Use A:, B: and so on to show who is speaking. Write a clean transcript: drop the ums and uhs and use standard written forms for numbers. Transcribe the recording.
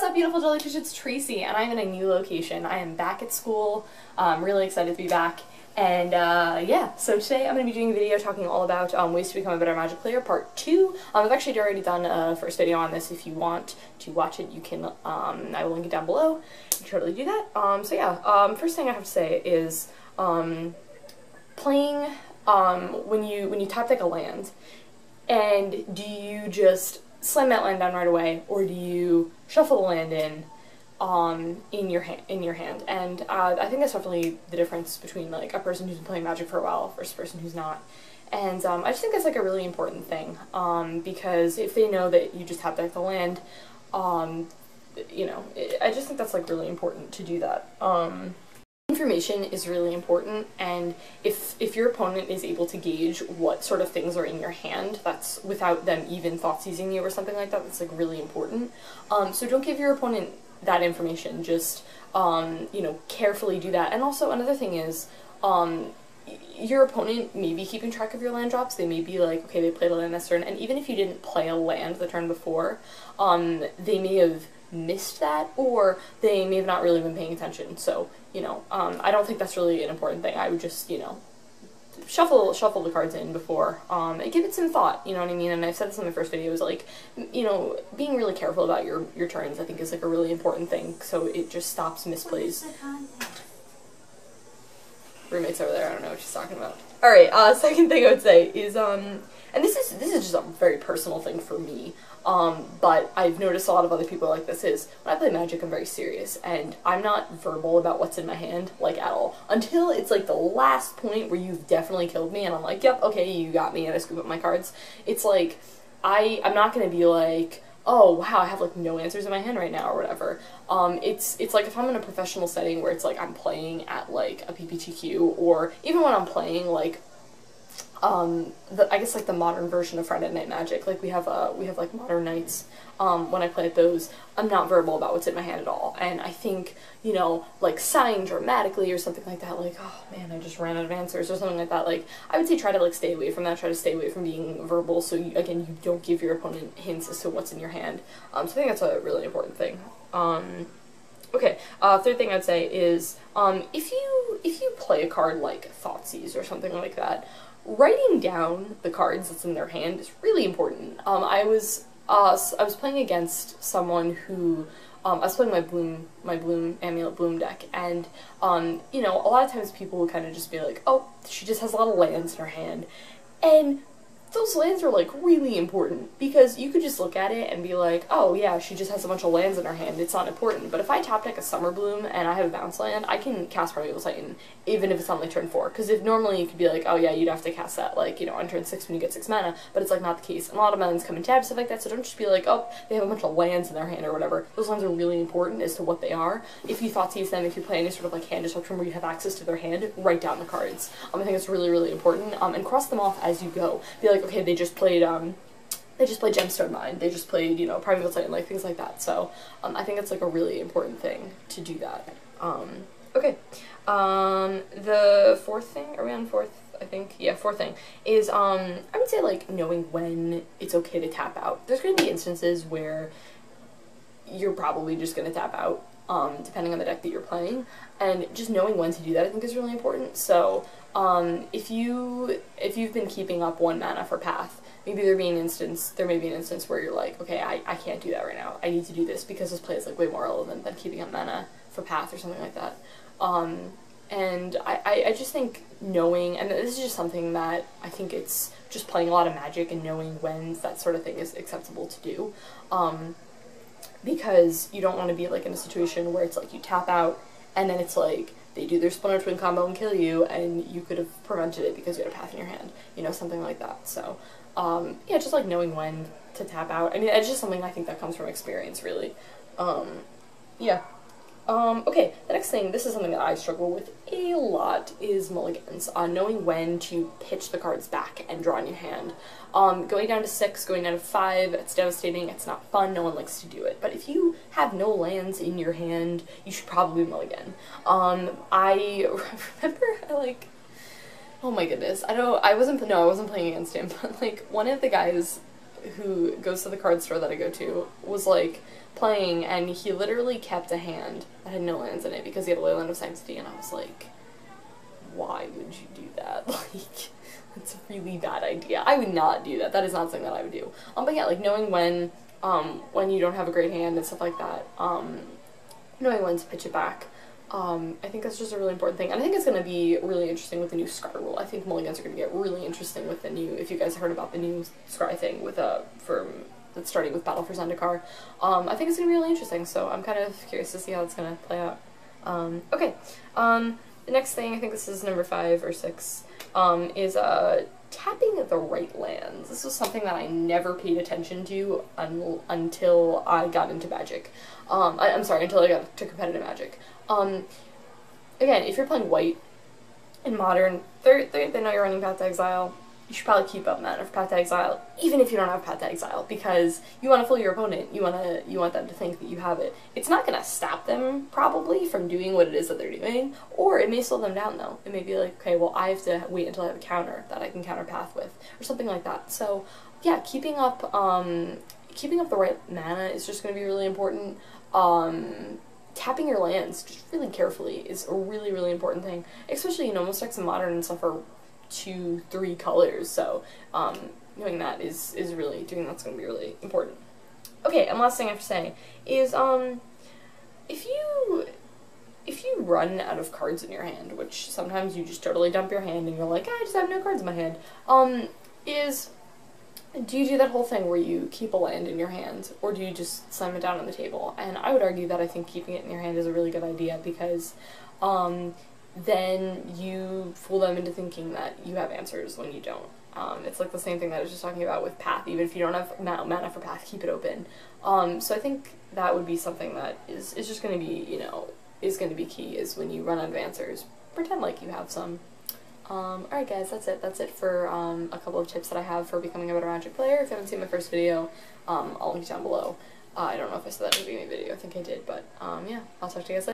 A: What's up, beautiful jellyfish? It's Tracy, and I'm in a new location. I am back at school. I'm really excited to be back. And yeah, so today I'm going to be doing a video talking all about ways to become a better Magic player, part 2. I've actually already done a first video on this. If you want to watch it, you can, I will link it down below. You can totally do that. So yeah, first thing I have to say is playing when you top deck a land, and do you just slam that land down right away, or do you shuffle the land in your hand? And I think that's definitely the difference between like a person who's been playing Magic for a while versus a person who's not. And I just think that's like a really important thing, because if they know that you just top deck the land, you know, I just think that's like really important to do that. Information is really important, and if your opponent is able to gauge what sort of things are in your hand, that's without them even thought-seizing you or something like that, that's like really important. So don't give your opponent that information, just you know, carefully do that. And also another thing is, your opponent may be keeping track of your land drops. They may be like, okay, they played a land this turn, and even if you didn't play a land the turn before, they may have missed that, or they may have not really been paying attention. So, you know, I don't think that's really an important thing. I would just, you know, shuffle the cards in before, and give it some thought, you know what I mean? And I've said this in my first video, is like, you know, being really careful about your turns, I think, is like a really important thing, so it just stops misplays. Roommate's over there, I don't know what she's talking about. Alright, second thing I would say is, and this is just a very personal thing for me, but I've noticed a lot of other people like this, is when I play Magic, I'm very serious, and I'm not verbal about what's in my hand, like, at all, until it's like the last point where you've definitely killed me, and I'm like, yep, okay, you got me, and I scoop up my cards. It's like, I'm not gonna be like, oh wow, I have like no answers in my hand right now, or whatever. It's like if I'm in a professional setting where it's like I'm playing at like a PPTQ, or even when I'm playing like I guess like the modern version of Friday Night Magic, like we have like modern nights, when I play at those, I'm not verbal about what's in my hand at all. And I think, you know, like sighing dramatically or something like that, like, oh man, I just ran out of answers, or something like that, like, I would say try to like stay away from that, try to stay away from being verbal, so you, again, you don't give your opponent hints as to what's in your hand. So I think that's a really important thing. Okay, third thing I'd say is, if you play a card like Thoughtseize or something like that, writing down the cards that's in their hand is really important. I was playing against someone who, I was playing my Bloom Amulet Bloom deck, and, you know, a lot of times people will kind of just be like, oh, she just has a lot of lands in her hand, and those lands are like really important, because you could just look at it and be like, oh yeah, she just has a bunch of lands in her hand, it's not important. But if I top deck a Summer Bloom and I have a bounce land, I can cast Primeval Titan even if it's on like turn 4, because if normally you could be like, oh yeah, you'd have to cast that like, you know, on turn 6 when you get 6 mana, but it's like not the case. And a lot of my lands come in tabs, stuff like that, so don't just be like, oh, they have a bunch of lands in their hand or whatever. Those lands are really important as to what they are. If you Thoughtseize them, if you play any sort of like hand disruption where you have access to their hand, write down the cards. I think it's really, really important, and cross them off as you go. Be like, okay, they just played Gemstone Mine, they just played, you know, Primeval Titan, like things like that. So I think it's like a really important thing to do that. Okay, the fourth thing, are we on fourth? I think, yeah, fourth thing is, I would say like knowing when it's okay to tap out. There's going to be instances where you're probably just going to tap out, depending on the deck that you're playing, and just knowing when to do that I think is really important. So if you've been keeping up 1 mana for Path, maybe there may be an instance where you're like, okay, I can't do that right now, I need to do this because this play is like way more relevant than keeping up mana for Path or something like that. And I just think knowing, and this is just something that I think it's just playing a lot of Magic and knowing when that sort of thing is acceptable to do, because you don't want to be like in a situation where it's like you tap out and then it's like they do their Splinter Twin combo and kill you, and you could have prevented it because you had a Path in your hand, you know, something like that. So yeah, just like knowing when to tap out. I mean, it's just something I think that comes from experience, really. Yeah. Okay, the next thing, this is something that I struggle with a lot, is mulligans. Knowing when to pitch the cards back and draw in your hand. Going down to 6, going down to 5, it's devastating, it's not fun, no one likes to do it. But if you have no lands in your hand, you should probably mulligan. I remember, oh my goodness, I wasn't playing against him, but like, one of the guys who goes to the card store that I go to was like playing, and he literally kept a hand that had no lands in it because he had a Leyland of Sanctity, and I was like, why would you do that? Like, that's a really bad idea. I would not do that. That is not something that I would do. But yeah, like knowing when you don't have a great hand and stuff like that, knowing when to pitch it back, I think that's just a really important thing. And I think it's going to be really interesting with the new Scry rule. I think mulligans are going to get really interesting with the new, if you guys heard about the new Scry thing with that's starting with Battle for Zendikar. I think it's going to be really interesting, so I'm kind of curious to see how it's going to play out. Okay, the next thing, I think this is number 5 or 6, is tapping the right lands. This was something that I never paid attention to until I got into Magic. I'm sorry, until I got to competitive Magic. Again, if you're playing white in Modern, they know you're running Path to Exile. You should probably keep up mana for Path to Exile, even if you don't have Path to Exile, because you want to fool your opponent. You want them to think that you have it. It's not going to stop them, probably, from doing what it is that they're doing, or it may slow them down, though. It may be like, okay, well, I have to wait until I have a counter that I can counter Path with, or something like that. So, yeah, keeping up the right mana is just going to be really important. Tapping your lands just really carefully is a really, really important thing, especially, most decks in Modern and stuff are 2-3 colors, so knowing that is really, doing that's going to be really important. Okay, and last thing I have to say is if you run out of cards in your hand, which sometimes you just totally dump your hand and you're like, I just have no cards in my hand, do you do that whole thing where you keep a land in your hand, or do you just slam it down on the table? And I would argue that I think keeping it in your hand is a really good idea, because then you fool them into thinking that you have answers when you don't. It's like the same thing that I was just talking about with Path. Even if you don't have mana for Path, keep it open. So I think that would be something that is just going to be, is going to be key, is when you run out of answers, pretend like you have some. Alright guys, that's it. That's it for a couple of tips that I have for becoming a better Magic player. If you haven't seen my first video, I'll link it down below. I don't know if I said that in the beginning of the video, I think I did, but yeah, I'll talk to you guys later.